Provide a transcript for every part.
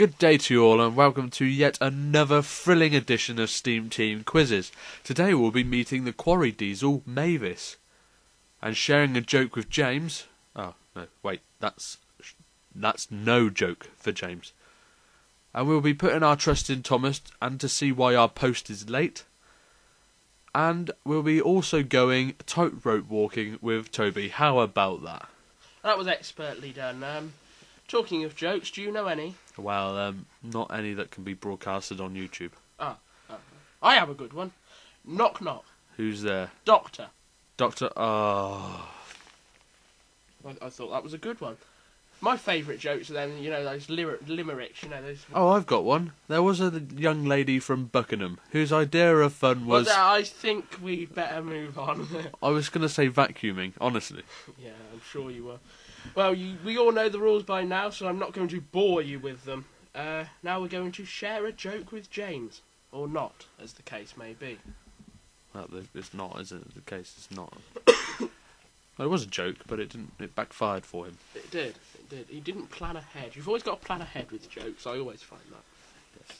Good day to you all and welcome to yet another thrilling edition of SteamTeam quizzes. Today we'll be meeting the quarry diesel Mavis and sharing a joke with James. Oh, no, wait, that's no joke for James. And we'll be putting our trust in Thomas and to see why our post is late. And we'll be also going tightrope walking with Toby. How about that? That was expertly done. Talking of jokes, do you know any? Well, not any that can be broadcasted on YouTube. I have a good one. Knock knock. Who's there? Doctor. Doctor. Oh. I thought that was a good one. My favourite jokes are then, those limericks, those... Oh, I've got one. There was a young lady from Buckingham whose idea of fun was... But I think we'd better move on. I was going to say vacuuming, honestly. Yeah, I'm sure you were. Well, we all know the rules by now, so I'm not going to bore you with them. Now we're going to share a joke with James. Or not, as the case may be. Well, it's not, is it? The case is not. Well, it was a joke, but it backfired for him. It did. He didn't plan ahead. You've always got to plan ahead with jokes. I always find that. Yes.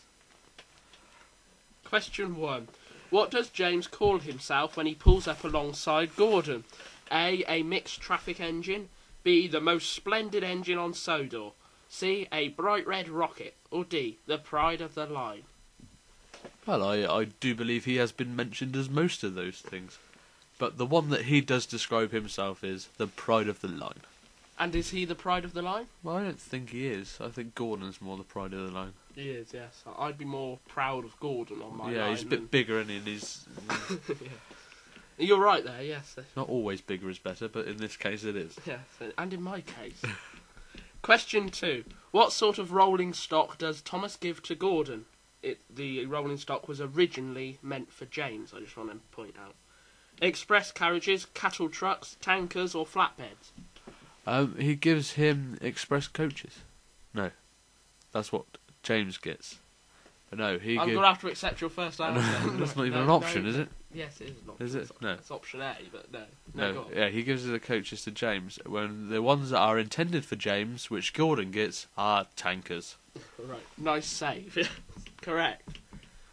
Question 1. What does James call himself when he pulls up alongside Gordon? A mixed traffic engine. B, the most splendid engine on Sodor. C, a bright red rocket. Or D, the pride of the line. Well, I do believe he has been mentioned as most of those things. But the one that he does describe himself is the pride of the line. And is he the pride of the line? Well, I don't think he is. I think Gordon's more the pride of the line. He is, yes. I'd be more proud of Gordon on my line. Yeah, he's a bit bigger, and he's... Yeah. You're right there, yes. Not always bigger is better, but in this case it is. Yes, and in my case. Question 2. What sort of rolling stock does Thomas give to Gordon? The rolling stock was originally meant for James, I just want to point out. Express carriages, cattle trucks, tankers or flatbeds? He gives him express coaches. No, that's what James gets. But no, I'm going to have to accept your first answer. That's not even an option, is it? Yes, it is an option. Is it? No. It's option A, but no. No, yeah, he gives the coaches to James. When the ones that are intended for James, which Gordon gets, are tankers. Right, nice save. Correct.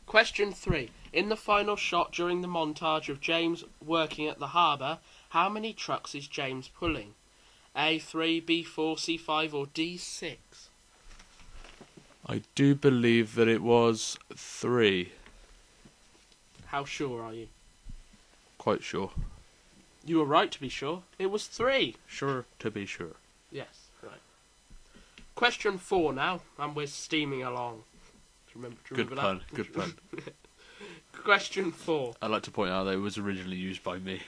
Question 3. In the final shot during the montage of James working at the harbour, how many trucks is James pulling? A3, B4, C5 or D6? I do believe that it was 3. How sure are you? Quite sure. You were right to be sure. It was 3. Sure to be sure. Yes, right. Question 4 now, and we're steaming along. Do you remember that? Good pun. Question 4. I'd like to point out that it was originally used by me.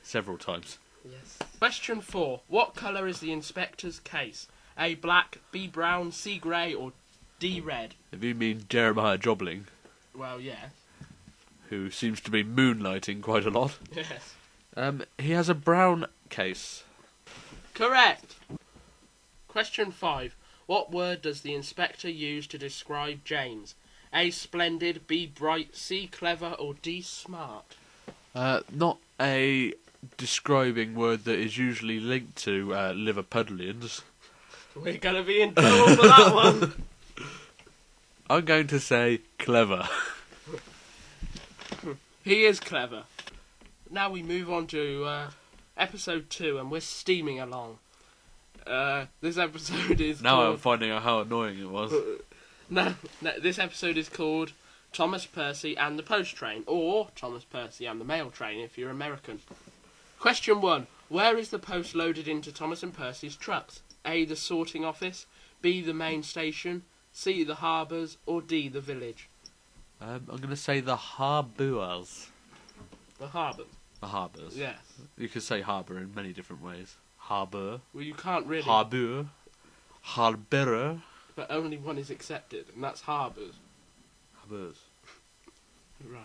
Several times. Yes. Question 4. What colour is the inspector's case? A, black, B, brown, C, grey or D, red? If you mean Jeremiah Jobling. Well, yes. Who seems to be moonlighting quite a lot. Yes. He has a brown case. Correct. Question 5. What word does the inspector use to describe James? A, splendid, B, bright, C, clever or D, smart? Not a describing word that is usually linked to Liverpudlians. We're going to be in trouble for that one. I'm going to say clever. He is clever. Now we move on to episode 2 and we're steaming along. This episode is Now I'm finding out how annoying it was. No, this episode is called Thomas, Percy and the Post Train, or Thomas, Percy and the Mail Train if you're American. Question 1. Where is the post loaded into Thomas and Percy's trucks? A, the sorting office, B, the main station, C, the harbours, or D, the village? I'm going to say the harbours. The harbours? The harbours. Yes. You could say harbour in many different ways. Harbour. Well, you can't really. Harbour. Harbour. But only one is accepted, and that's harbours. Harbours. Right.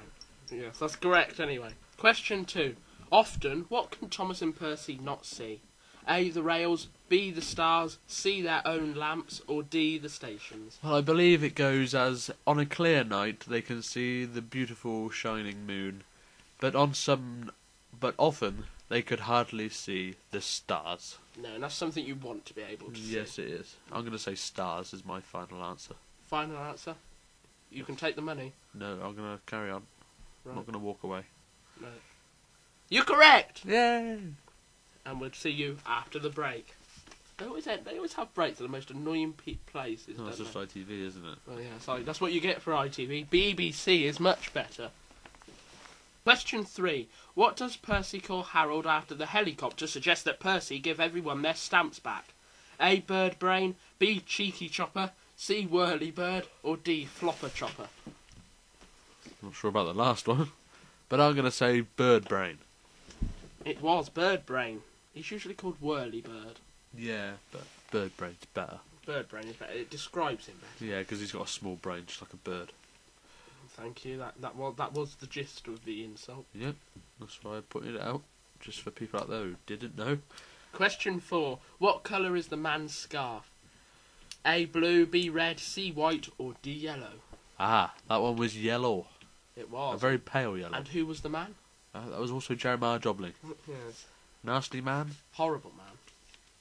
Yes, that's correct anyway. Question 2. Often, what can Thomas and Percy not see? A, the rails, B, the stars, C, their own lamps, or D, the stations? Well, I believe it goes as, on a clear night, they can see the beautiful shining moon, but often they could hardly see the stars. No, and that's something you want to be able to see. Yes, it is. I'm going to say stars is my final answer. Final answer? You can take the money. No, I'm going to carry on. Right. I'm not going to walk away. No. You're correct! Yay! And we'll see you after the break. They always have breaks at the most annoying places, Oh, don't it's just they? ITV, isn't it? Oh yeah, sorry, that's what you get for ITV. BBC is much better. Question 3. What does Percy call Harold after the helicopter suggests that Percy give everyone their stamps back? A. Bird brain, B. Cheeky chopper, C. Whirly bird, or D. Flopper chopper? Not sure about the last one, but I'm going to say bird brain. It was bird brain. He's usually called Whirly bird. Yeah, but bird brain's better. Bird brain is better. It describes him better. Yeah, because he's got a small brain, just like a bird. Thank you. That was the gist of the insult. Yep, that's why I put it out, just for people out there who didn't know. Question 4. What colour is the man's scarf? A. Blue, B. Red, C. White, or D. Yellow? Ah, that one was yellow. It was. A very pale yellow. And who was the man? That was also Jeremiah Jobling. Yes. Nasty man? Horrible man.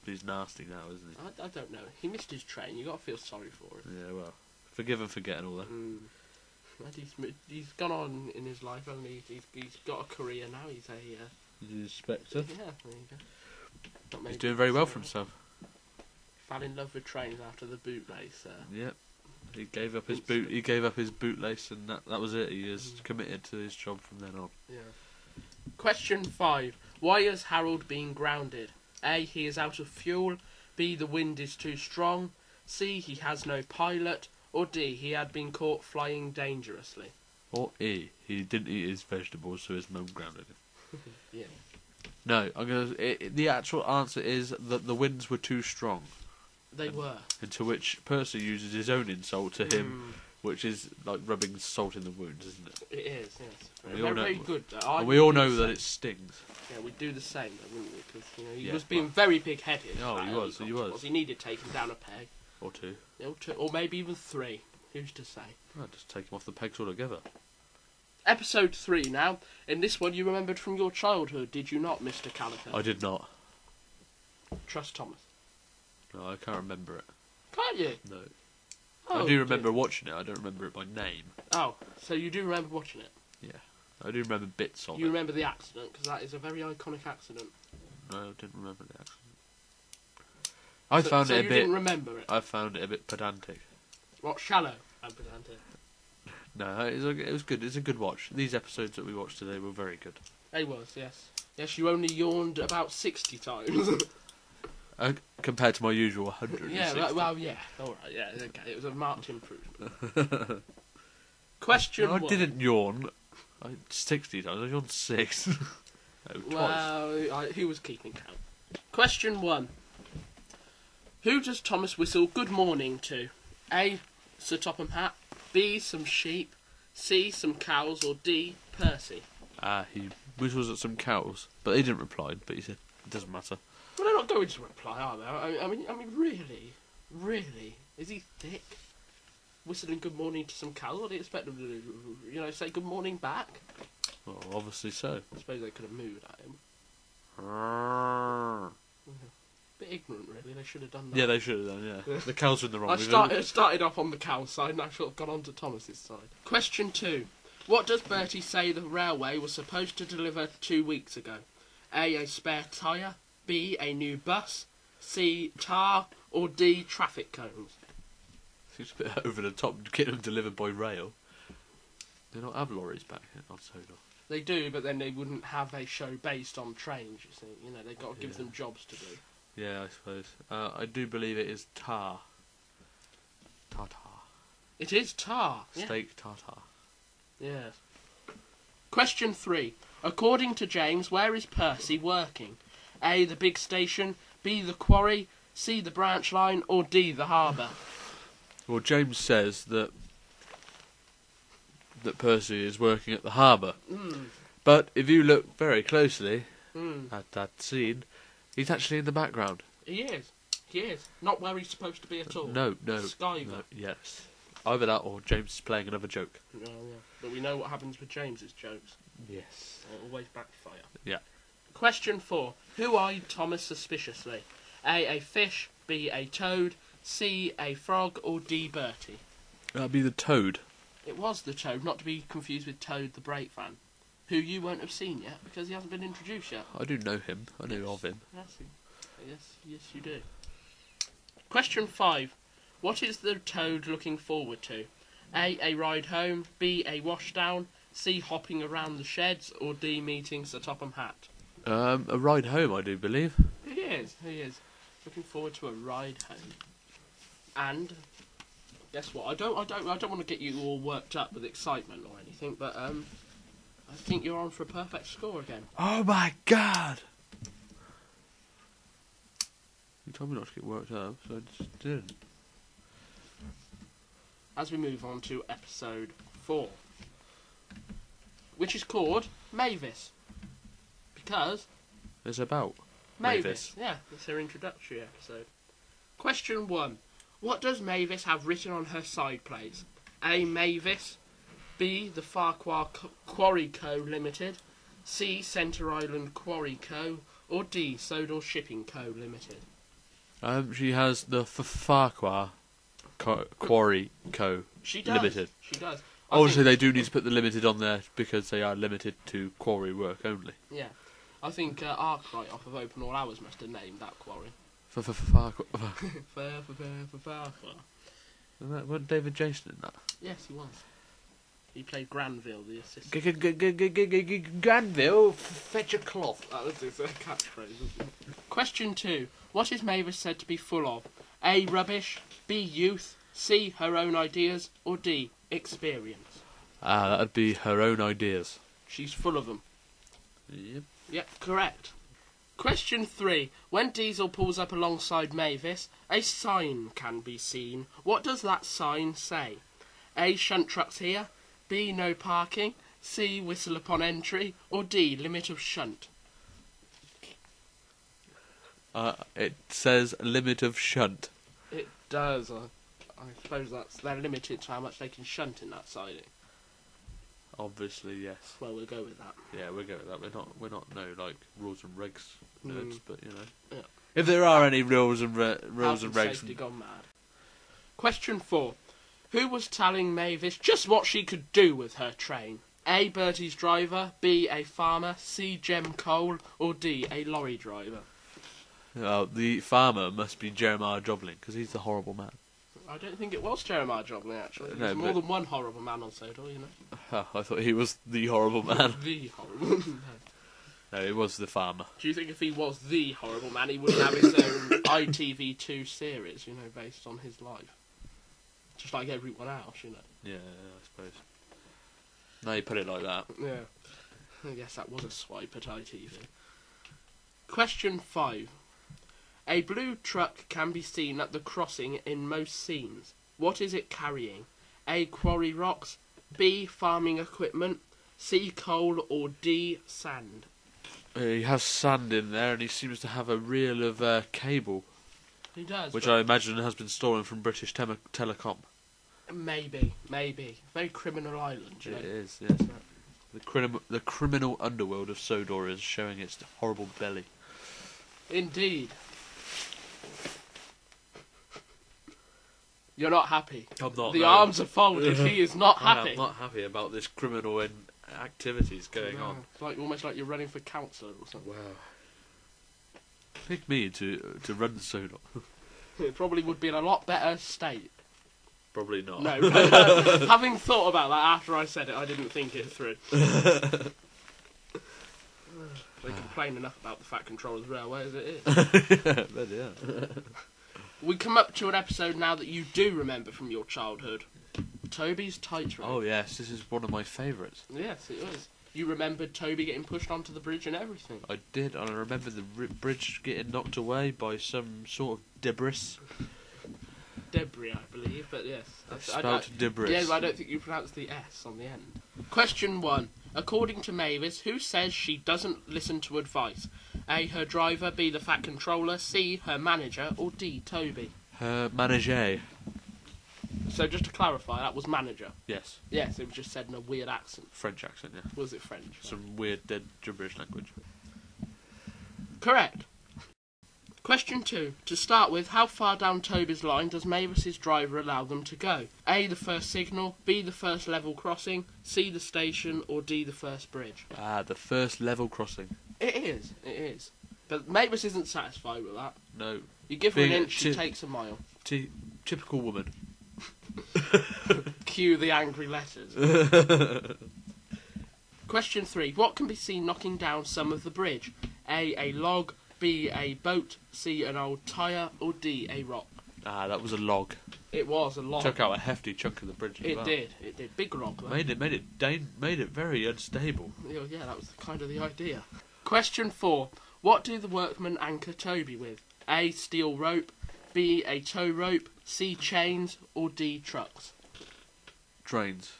He's nasty now, isn't he? I don't know. He missed his train. You got to feel sorry for him. Yeah, well, forgive and forget and all that. And he's gone on in his life, hasn't he? He's got a career now. He's a He's an inspector. yeah. There you go. Not many He's doing very well people for himself. Fell in love with trains after the bootlace. Yep. He gave up his boot. He gave up his bootlace, and that was it. He is committed to his job from then on. Yeah. Question 5. Why is Harold being grounded? A. He is out of fuel. B. The wind is too strong. C. He has no pilot. Or D. He had been caught flying dangerously. Or E. He didn't eat his vegetables, so his mum grounded him. Yeah. No, the actual answer is that the winds were too strong. They were. Into which Percy uses his own insult to him, which is like rubbing salt in the wounds, isn't it? It is, yes. We all know- very good. And we all know that it stings. Yeah, we'd do the same, though, wouldn't we? Because he Yeah, was being very big-headed. Oh, that he was, he helicopter was. He needed taking down a peg. Or two. Or maybe even 3. Who's to say? I'll just take him off the pegs altogether. Episode 3 now. In this one you remembered from your childhood, did you not, Mr. Calico? I did not. Trust Thomas. No, I can't remember it. Can't you? No. Oh, I do remember watching it, I don't remember it by name. Oh, so you do remember watching it? Yeah. I do remember bits of You it. remember the accident, because that is a very iconic accident. No, I didn't remember the accident. I found it a you bit... didn't remember it? I found it a bit pedantic. What, shallow and pedantic? No, it was good. It's a good watch. These episodes that we watched today were very good. They was, yes. Yes, you only yawned about 60 times. Compared to my usual 160. Yeah, well, yeah. Alright, yeah, okay. It was a marked improvement. Question No, I 1. didn't yawn. 60 times. I yawned 6. No, twice. Well, who was keeping count? Question 1. Who does Thomas whistle good morning to? A. Sir Topham Hatt. B. Some sheep. C. Some cows. Or D. Percy. He whistles at some cows, but he didn't reply. But he said it doesn't matter. Well, they're not going to reply, are they? I mean, really, is he thick? Whistling good morning to some cows? What do you expect them to do? Say good morning back? Well, obviously so. I suppose they could have mooed at him. Bit ignorant, really. They should have done that. Yeah, they should have done. Yeah, the cows are in the wrong. I started off on the cow side, and I should have gone on to Thomas's side. Question 2. What does Bertie say the railway was supposed to deliver 2 weeks ago? A spare tyre. B. A new bus. C. Tar. Or D. Traffic cones. Seems a bit over the top. Getting them delivered by rail. They don't have lorries back here. I'll tell you. They do, but then they wouldn't have a show based on trains. You see, they've got to give them jobs to do. Yeah, I suppose. I do believe it is tar. Tartar. It is tar. Steak tartar. Yes. Question 3. According to James, where is Percy working? A. The big station. B. The quarry. C. The branch line. Or D. The harbour. Well, James says that Percy is working at the harbour. But if you look very closely at that scene, he's actually in the background. He is. He is. Not where he's supposed to be at all. No. Skyver. No, yes. Either that or James is playing another joke. Oh, yeah. But we know what happens with James's jokes. Yes. They always backfire. Yeah. Question 4. Who eyed Thomas suspiciously? A fish, B, a toad, C, a frog, or D, Bertie? That'd be the toad. It was the toad, not to be confused with Toad the Brake Van, who you won't have seen yet because he hasn't been introduced yet. I do know him. I know of him. Yes, you do. Question 5. What is the toad looking forward to? A ride home, B, a washdown, C, hopping around the sheds, or D, meeting Sir Topham Hatt? A ride home, I do believe. He is. Looking forward to a ride home. And guess what? I don't want to get you all worked up with excitement or anything, but I think you're on for a perfect score again. Oh my god! You told me not to get worked up, so I just didn't. As we move on to episode 4, which is called Mavis, because It's about Mavis. Yeah, it's her introductory episode. Question 1. What does Mavis have written on her side plates? A, Mavis, B, the Farquhar Quarry Co. Limited, C, Centre Island Quarry Co., or D, Sodor Shipping Co. Limited? She has the Farquhar Quarry Co. She does. Limited. She does. Obviously, they do need to put the limited on there because they are limited to quarry work only. Yeah. I think Arkwright off of Open All Hours must have named that quarry. Farquhar. Farquhar. Wasn't David Jason in that? Yes, he was. He played Granville, the assistant. Granville, fetch a cloth. That was his catchphrase, wasn't it? Question 2. What is Mavis said to be full of? A, rubbish, B, youth, C, her own ideas, or D, experience? That'd be her own ideas. She's full of them. Yep. Yep, correct. Question 3. When Diesel pulls up alongside Mavis, a sign can be seen. What does that sign say? A, shunt trucks here, B, no parking, C, whistle upon entry, or D, limit of shunt? It says limit of shunt. It does. I suppose they're limited to how much they can shunt in that siding. Obviously, yes. Well, we'll go with that. Yeah, we'll go with that. We're not no rules and regs nerds, but you know, Yeah. if there are any rules and Health regs, safety gone mad. Question 4. Who was telling Mavis just what she could do with her train? A, Bertie's driver, B, a farmer, C, Jem Cole, or D, a lorry driver? The farmer must be Jeremiah Joblin because he's the horrible man. I don't think it was Jeremiah Joblin, actually. No, There's more than one horrible man on Sodor, you know. I thought he was the horrible man. The horrible man. No, it was the farmer. Do you think if he was the horrible man, he wouldn't have his own ITV2 series, you know, based on his life? Just like everyone else, you know. Yeah, I suppose. Now you put it like that. Yeah. I guess that was a swipe at ITV. Question 5. A blue truck can be seen at the crossing in most scenes. What is it carrying? A, quarry rocks, B, farming equipment, C, coal, or D, sand? He has sand in there and he seems to have a reel of cable. He does. Which I imagine has been stolen from British Telecom. Maybe. Very criminal island, you know. It is, yes. The criminal underworld of Sodor is showing its horrible belly. Indeed. You're not happy. I'm not. The no. arms are folded. He is not happy. I'm not happy about this criminal activities going on. It's almost like you're running for councillor or something. Wow. Pick me to run Sodor. It probably would be in a lot better state. Probably not. No. Having thought about that after I said it, I didn't think it through. They complain enough about the Fat Controller's Railway as it is. Yeah. We come up to an episode now that you do remember from your childhood. Toby's tightrope. Oh yes, this is one of my favourites. Yes, it was. You remembered Toby getting pushed onto the bridge and everything. I did, and I remember the bridge getting knocked away by some sort of debris. Debris, I believe, but yes. Spelt debris. Yeah, I don't think you pronounced the S on the end. Question 1. According to Mavis, who says she doesn't listen to advice? A, her driver, B, the Fat Controller, C, her manager, or D, Toby? Her manager. So just to clarify, that was manager? Yes. Yes, it was just said in a weird accent. French accent, yeah. Was it French? Some weird dead gibberish language. Correct. Question 2. To start with, how far down Toby's line does Mavis's driver allow them to go? A, the first signal, B, the first level crossing, C, the station, or D, the first bridge? The first level crossing. It is. But Mavis isn't satisfied with that. No. You give her an inch, she takes a mile. Typical woman. Cue the angry letters. Question 3. What can be seen knocking down some of the bridge? A log, B, a boat, C, an old tyre, or D, a rock? That was a log. It was a log. Took out a hefty chunk of the bridge as well. It did. Big rock, though. Made it very unstable. Yeah, that was kind of the idea. Question 4. What do the workmen anchor Toby with? A, steel rope, B, a tow rope, C, chains, or D, trucks? Trains.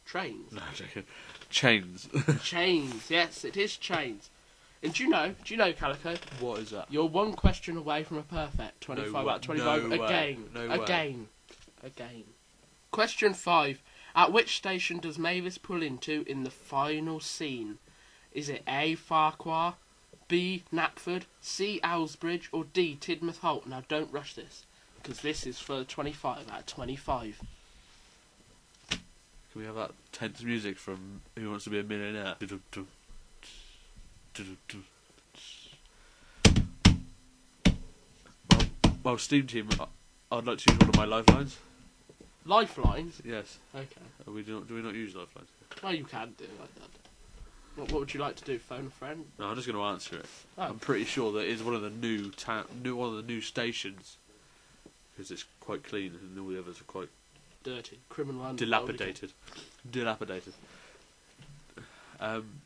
Trains? No, I'm joking. Chains. Chains, yes, it is chains. And do you know, Calico? What is that? You're one question away from a perfect. 25 out of 25. No way. Again. Question 5. At which station does Mavis pull into in the final scene? Is it A, Farquhar, B, Knapford, C, Owlsbridge, or D, Tidmouth Holt? Now don't rush this, because this is for 25 out of 25. Can we have that tense music from Who Wants to Be a Millionaire? Well, SteamTeam, I'd like to use one of my lifelines. Lifelines? Yes. Okay. Do we not use lifelines? Well, you can do like that. What would you like to do? Phone a friend? No, I'm just going to answer it. Oh. I'm pretty sure that it's one of the new stations, because it's quite clean and all the others are quite dirty, criminal, and dilapidated.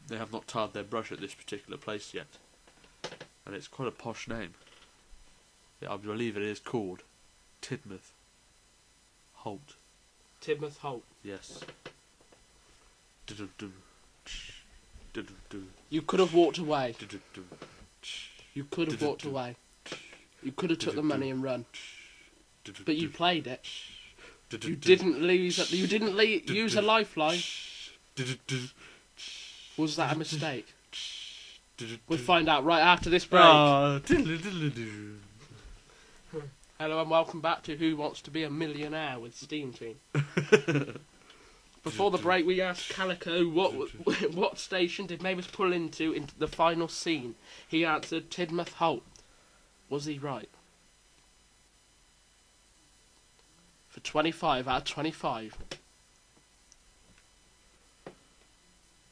They have not tarred their brush at this particular place yet, and it's quite a posh name. I believe it is called Tidmouth Holt. Tidmouth Holt. Yes. You could have walked away. You could have walked away. You could have took the money and run. But you played it. You didn't lose. You didn't use a lifeline. Was that a mistake? We'll find out right after this break. Hello and welcome back to Who Wants to Be a Millionaire with SteamTeam. Before the break, we asked Calico what station did Mavis pull into the final scene. He answered Tidmouth Holt. Was he right? For 25 out of 25.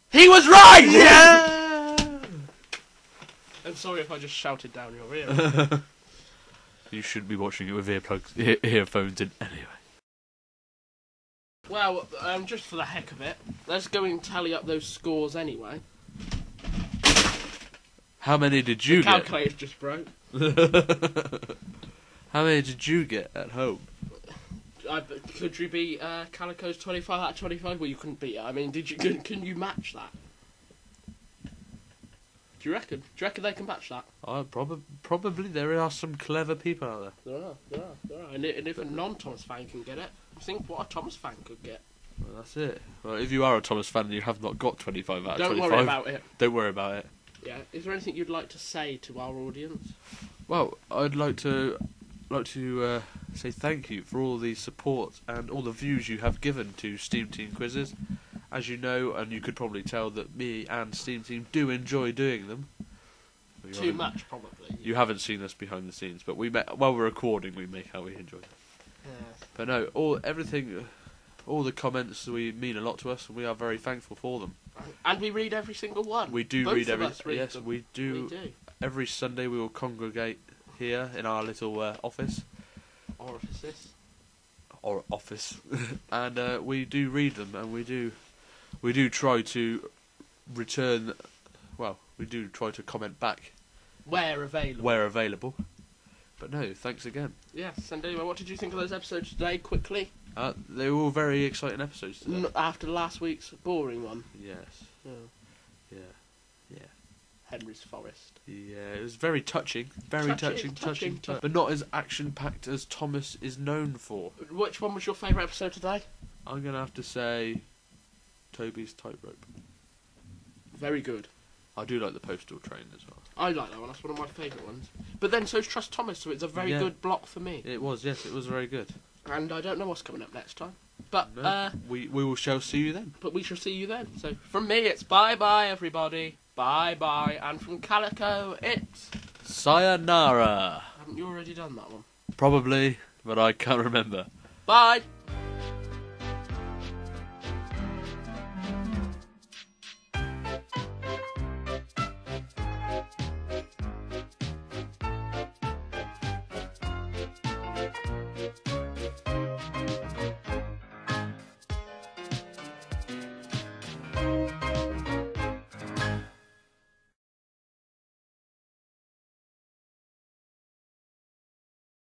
He was right! Yeah! I'm sorry if I just shouted down your ear. You shouldn't be watching it with earphones in anyway. Well, just for the heck of it, let's go and tally up those scores anyway. How many did you get? The calculator's just broke. How many did you get at home? Could you beat Calico's 25 out of 25? Well, you couldn't beat it. I mean, can you match that? Do you reckon? Do you reckon they can match that? Probably there are some clever people out there. There are. And if a non-Thomas fan can get it, think what a Thomas fan could get. Well, that's it. Well, if you are a Thomas fan and you have not got 25 out of 25... Don't worry about it. Don't worry about it. Yeah. Is there anything you'd like to say to our audience? Well, I'd like to say thank you for all the support and all the views you have given to SteamTeam quizzes. As you know, and you could probably tell that me and SteamTeam do enjoy doing them. Too much, probably. You haven't seen us behind the scenes, but while we're recording, we make how we enjoy them. Yes. But no, all the comments mean a lot to us, and we are very thankful for them. And we read every single one. We do read every. Yes, them. we do. Every Sunday we will congregate here in our little office. Office. And we do read them, and we do try to return. Well, we do try to comment back where available. But no, thanks again. Yes, and anyway, what did you think of those episodes today, quickly? They were all very exciting episodes today. After last week's boring one. Yes. Oh. Yeah. Henry's Forest. Yeah, it was very touching. Very touching. But not as action-packed as Thomas is known for. Which one was your favourite episode today? I'm going to have to say Toby's tightrope. Very good. I do like the postal train as well. I like that one. That's one of my favourite ones. But then so's Trust Thomas, so it's a very good block for me. It was, yes, it was very good. And I don't know what's coming up next time. But No, we shall see you then. But we shall see you then. So from me, it's bye-bye, everybody. Bye-bye. And from Calico, it's... Sayonara. Haven't you already done that one? Probably, but I can't remember. Bye.